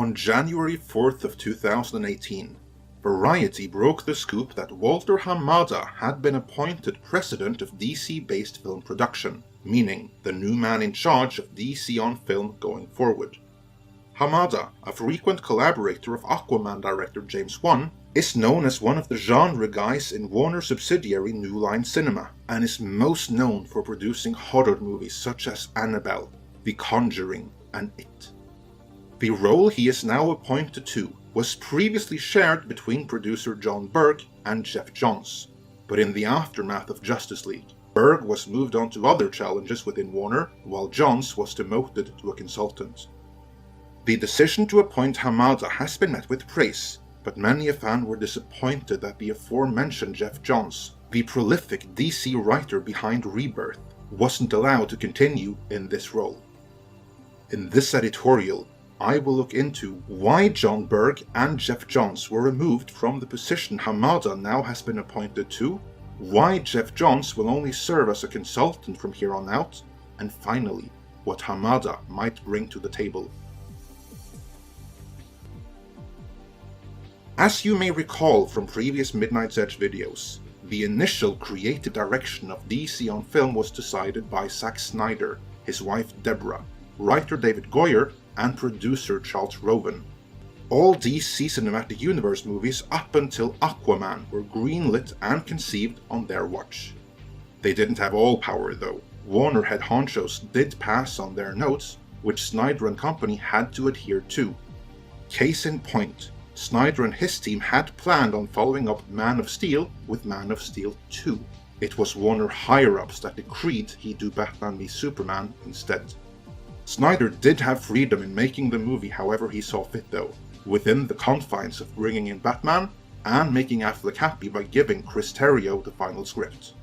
On January 4th of 2018, Variety broke the scoop that Walter Hamada had been appointed president of DC-based film production, meaning the new man in charge of DC on film going forward. Hamada, a frequent collaborator of Aquaman director James Wan, is known as one of the genre guys in Warner subsidiary New Line Cinema, and is most known for producing horror movies such as Annabelle, The Conjuring, and It. The role he is now appointed to was previously shared between producer Berg and Geoff Johns, but in the aftermath of Justice League, Berg was moved on to other challenges within Warner, while Johns was demoted to a consultant. The decision to appoint Hamada has been met with praise, but many a fan were disappointed that the aforementioned Geoff Johns, the prolific DC writer behind Rebirth, wasn't allowed to continue in this role. In this editorial, I will look into why Berg and Geoff Johns were removed from the position Hamada now has been appointed to, why Geoff Johns will only serve as a consultant from here on out, and finally, what Hamada might bring to the table. As you may recall from previous Midnight's Edge videos, the initial creative direction of DC on film was decided by Zack Snyder, his wife Deborah, writer David Goyer, and producer Charles Roven. All DC Cinematic Universe movies up until Aquaman were greenlit and conceived on their watch. They didn't have all power though. Warner head honchos did pass on their notes, which Snyder and company had to adhere to. Case in point, Snyder and his team had planned on following up Man of Steel with Man of Steel 2. It was Warner higher-ups that decreed he do Batman v Superman instead. Snyder did have freedom in making the movie however he saw fit though, within the confines of bringing in Batman and making Affleck happy by giving Chris Terrio the final script.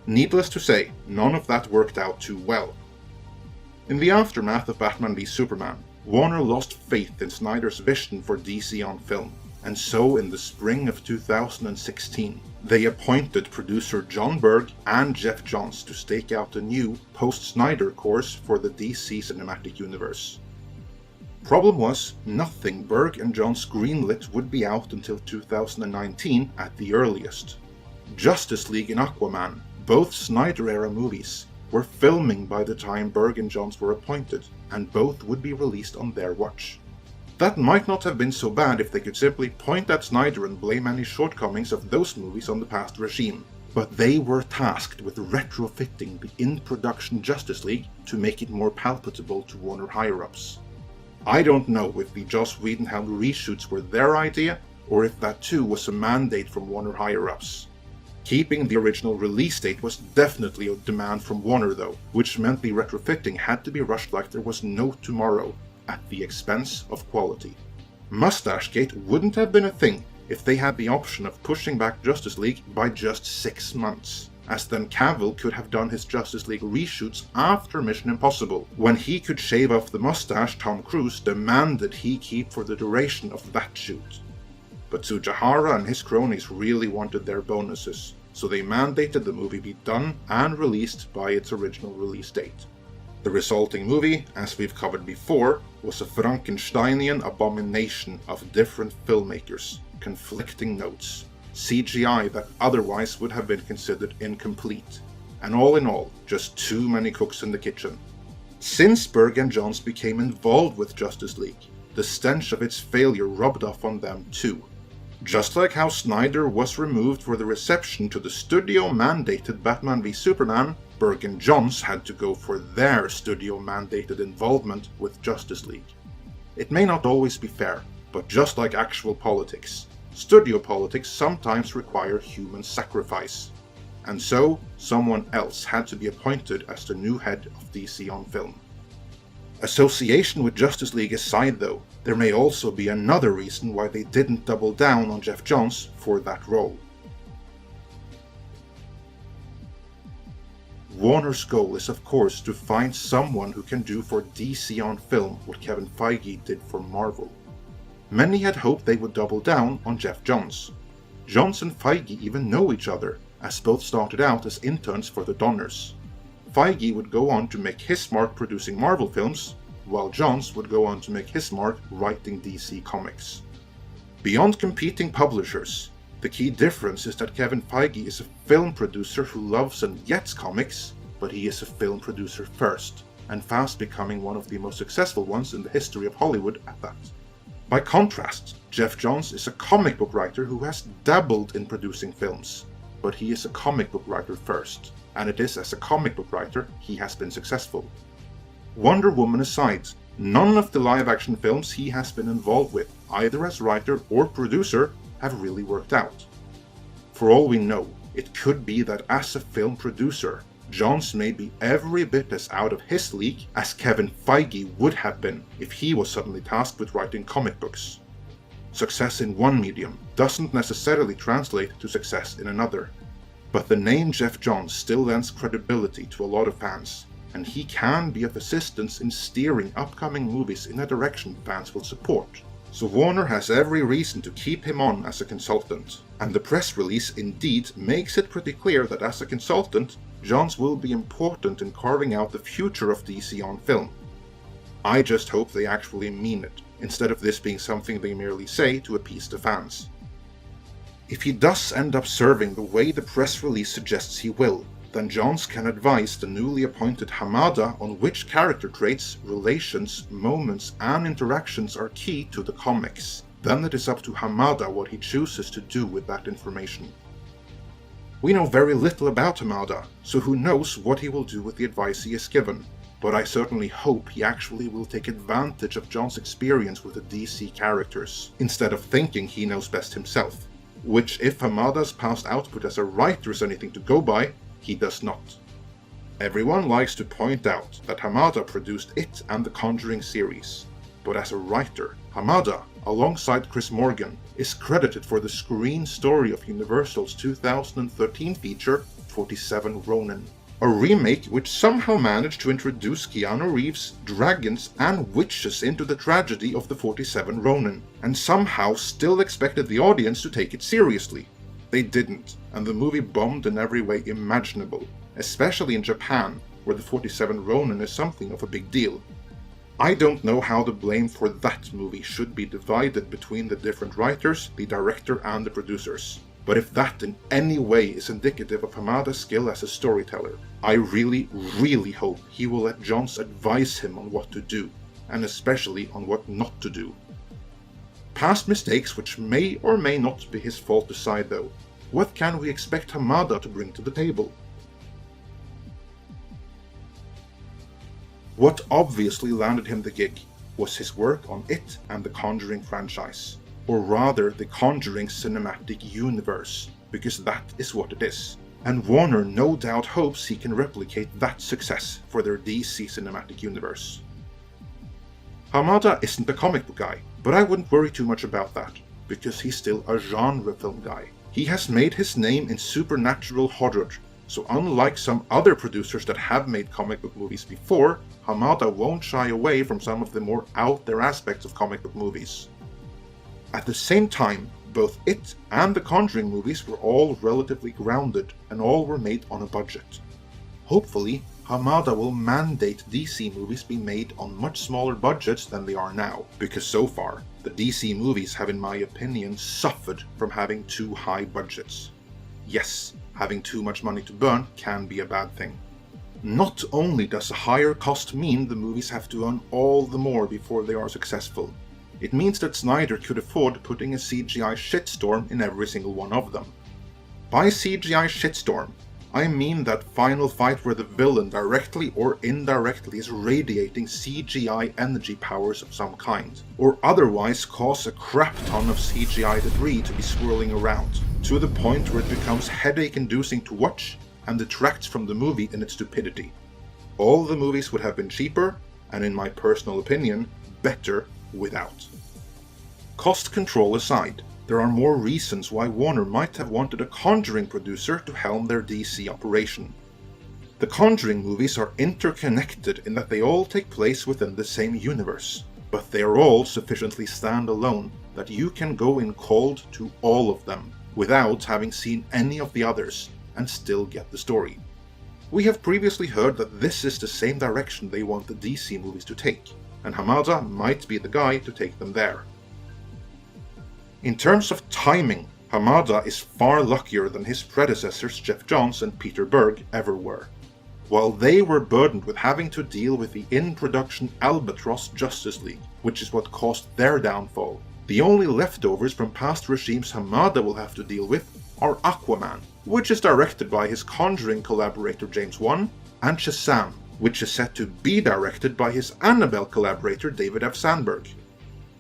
Needless to say, none of that worked out too well. In the aftermath of Batman v Superman, Warner lost faith in Snyder's vision for DC on film, and so in the spring of 2016, they appointed producer Berg and Geoff Johns to stake out a new, post-Snyder course for the DC Cinematic Universe. Problem was, nothing Berg and Johns greenlit would be out until 2019 at the earliest. Justice League and Aquaman, both Snyder-era movies, were filming by the time Berg and Johns were appointed, and both would be released on their watch. That might not have been so bad if they could simply point at Snyder and blame any shortcomings of those movies on the past regime, but they were tasked with retrofitting the in-production Justice League to make it more palatable to Warner higher-ups. I don't know if the Joss Whedon-held reshoots were their idea, or if that too was a mandate from Warner higher-ups. Keeping the original release date was definitely a demand from Warner though, which meant the retrofitting had to be rushed like there was no tomorrow, at the expense of quality. Mustachegate wouldn't have been a thing if they had the option of pushing back Justice League by just 6 months, as then Cavill could have done his Justice League reshoots after Mission Impossible, when he could shave off the mustache Tom Cruise demanded he keep for the duration of that shoot. But Tsujihara and his cronies really wanted their bonuses, so they mandated the movie be done and released by its original release date. The resulting movie, as we've covered before, was a Frankensteinian abomination of different filmmakers, conflicting notes, CGI that otherwise would have been considered incomplete, and all in all, just too many cooks in the kitchen. Since Berg and Johns became involved with Justice League, the stench of its failure rubbed off on them too. Just like how Snyder was removed for the reception to the studio-mandated Batman v Superman, Berg and Johns had to go for their studio-mandated involvement with Justice League. It may not always be fair, but just like actual politics, studio politics sometimes require human sacrifice. And so, someone else had to be appointed as the new head of DC on film. Association with Justice League aside though, there may also be another reason why they didn't double down on Geoff Johns for that role. Warner's goal is of course to find someone who can do for DC on film what Kevin Feige did for Marvel. Many had hoped they would double down on Geoff Johns. Johns and Feige even know each other, as both started out as interns for the Donners. Feige would go on to make his mark producing Marvel films, while Johns would go on to make his mark writing DC Comics. Beyond competing publishers, the key difference is that Kevin Feige is a film producer who loves and gets comics, but he is a film producer first, and fast becoming one of the most successful ones in the history of Hollywood at that. By contrast, Geoff Johns is a comic book writer who has dabbled in producing films, but he is a comic book writer first, and it is as a comic book writer he has been successful. Wonder Woman aside, none of the live-action films he has been involved with, either as writer or producer, have really worked out. For all we know, it could be that as a film producer, Johns may be every bit as out of his league as Kevin Feige would have been if he was suddenly tasked with writing comic books. Success in one medium doesn't necessarily translate to success in another, but the name Geoff Johns still lends credibility to a lot of fans, and he can be of assistance in steering upcoming movies in a direction fans will support. So Warner has every reason to keep him on as a consultant, and the press release indeed makes it pretty clear that as a consultant, Johns will be important in carving out the future of DC on film. I just hope they actually mean it, instead of this being something they merely say to appease the fans. If he does end up serving the way the press release suggests he will, then Johns can advise the newly appointed Hamada on which character traits, relations, moments, and interactions are key to the comics. Then it is up to Hamada what he chooses to do with that information. We know very little about Hamada, so who knows what he will do with the advice he is given, but I certainly hope he actually will take advantage of Johns' experience with the DC characters, instead of thinking he knows best himself, which if Hamada's past output as a writer is anything to go by, he does not. Everyone likes to point out that Hamada produced It and the Conjuring series, but as a writer, Hamada, alongside Chris Morgan, is credited for the screen story of Universal's 2013 feature 47 Ronin, a remake which somehow managed to introduce Keanu Reeves, dragons, and witches into the tragedy of the 47 Ronin, and somehow still expected the audience to take it seriously. They didn't, and the movie bombed in every way imaginable, especially in Japan, where the 47 Ronin is something of a big deal. I don't know how the blame for that movie should be divided between the different writers, the director, and the producers. But if that in any way is indicative of Hamada's skill as a storyteller, I really hope he will let Johns advise him on what to do, and especially on what not to do. Past mistakes which may or may not be his fault aside though, what can we expect Hamada to bring to the table? What obviously landed him the gig was his work on It and the Conjuring franchise, or rather the Conjuring cinematic universe, because that is what it is, and Warner no doubt hopes he can replicate that success for their DC cinematic universe. Hamada isn't a comic book guy, but I wouldn't worry too much about that, because he's still a genre film guy. He has made his name in supernatural horror, so unlike some other producers that have made comic book movies before, Hamada won't shy away from some of the more out there aspects of comic book movies. At the same time, both It and the Conjuring movies were all relatively grounded, and all were made on a budget. Hopefully, Hamada will mandate DC movies be made on much smaller budgets than they are now, because so far, the DC movies have in my opinion suffered from having too high budgets. Yes, having too much money to burn can be a bad thing. Not only does a higher cost mean the movies have to earn all the more before they are successful, it means that Snyder could afford putting a CGI shitstorm in every single one of them. By CGI shitstorm, I mean that final fight where the villain directly or indirectly is radiating CGI energy powers of some kind, or otherwise cause a crap ton of CGI debris to be swirling around, to the point where it becomes headache-inducing to watch and detracts from the movie in its stupidity. All the movies would have been cheaper, and in my personal opinion, better without. Cost control aside, there are more reasons why Warner might have wanted a Conjuring producer to helm their DC operation. The Conjuring movies are interconnected in that they all take place within the same universe, but they are all sufficiently standalone that you can go in cold to all of them without having seen any of the others and still get the story. We have previously heard that this is the same direction they want the DC movies to take, and Hamada might be the guy to take them there. In terms of timing, Hamada is far luckier than his predecessors Geoff Johns and Peter Berg ever were. While they were burdened with having to deal with the in-production Albatross Justice League, which is what caused their downfall, the only leftovers from past regimes Hamada will have to deal with are Aquaman, which is directed by his Conjuring collaborator James Wan, and Shazam, which is set to be directed by his Annabelle collaborator David F. Sanberg.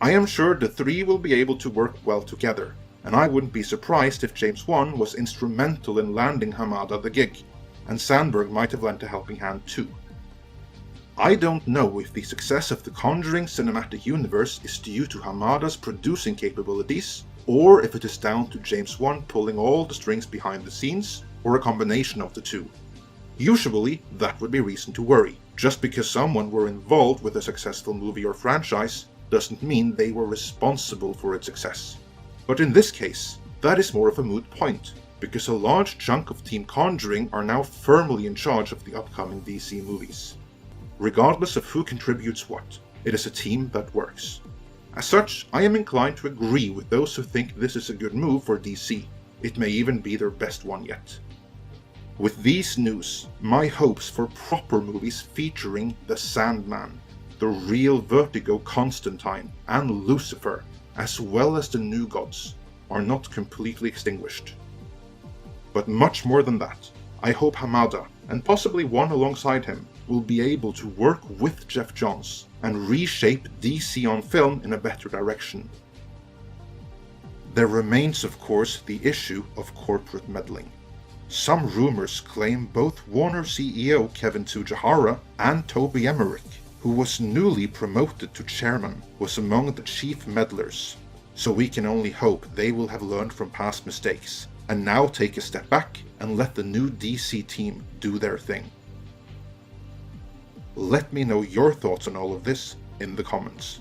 I am sure the three will be able to work well together, and I wouldn't be surprised if James Wan was instrumental in landing Hamada the gig, and Sanberg might have lent a helping hand too. I don't know if the success of the Conjuring cinematic universe is due to Hamada's producing capabilities, or if it is down to James Wan pulling all the strings behind the scenes, or a combination of the two. Usually, that would be reason to worry. Just because someone were involved with a successful movie or franchise doesn't mean they were responsible for its success. But in this case, that is more of a moot point, because a large chunk of Team Conjuring are now firmly in charge of the upcoming DC movies. Regardless of who contributes what, it is a team that works. As such, I am inclined to agree with those who think this is a good move for DC. It may even be their best one yet. With these news, my hopes for proper movies featuring the Sandman, the real Vertigo Constantine, and Lucifer, as well as the New Gods, are not completely extinguished. But much more than that, I hope Hamada, and possibly one alongside him, will be able to work with Geoff Johns and reshape DC on film in a better direction. There remains, of course, the issue of corporate meddling. Some rumors claim both Warner CEO Kevin Tsujihara and Toby Emmerich, who was newly promoted to chairman, was among the chief meddlers, so we can only hope they will have learned from past mistakes and now take a step back and let the new DC team do their thing. Let me know your thoughts on all of this in the comments.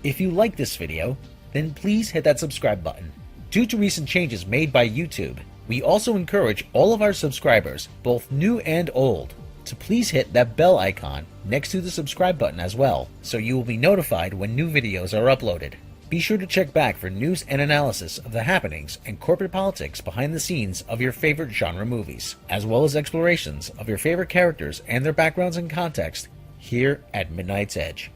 If you like this video, then please hit that subscribe button. Due to recent changes made by YouTube, we also encourage all of our subscribers, both new and old, to please hit that bell icon next to the subscribe button as well, so you will be notified when new videos are uploaded. Be sure to check back for news and analysis of the happenings and corporate politics behind the scenes of your favorite genre movies, as well as explorations of your favorite characters and their backgrounds and context here at Midnight's Edge.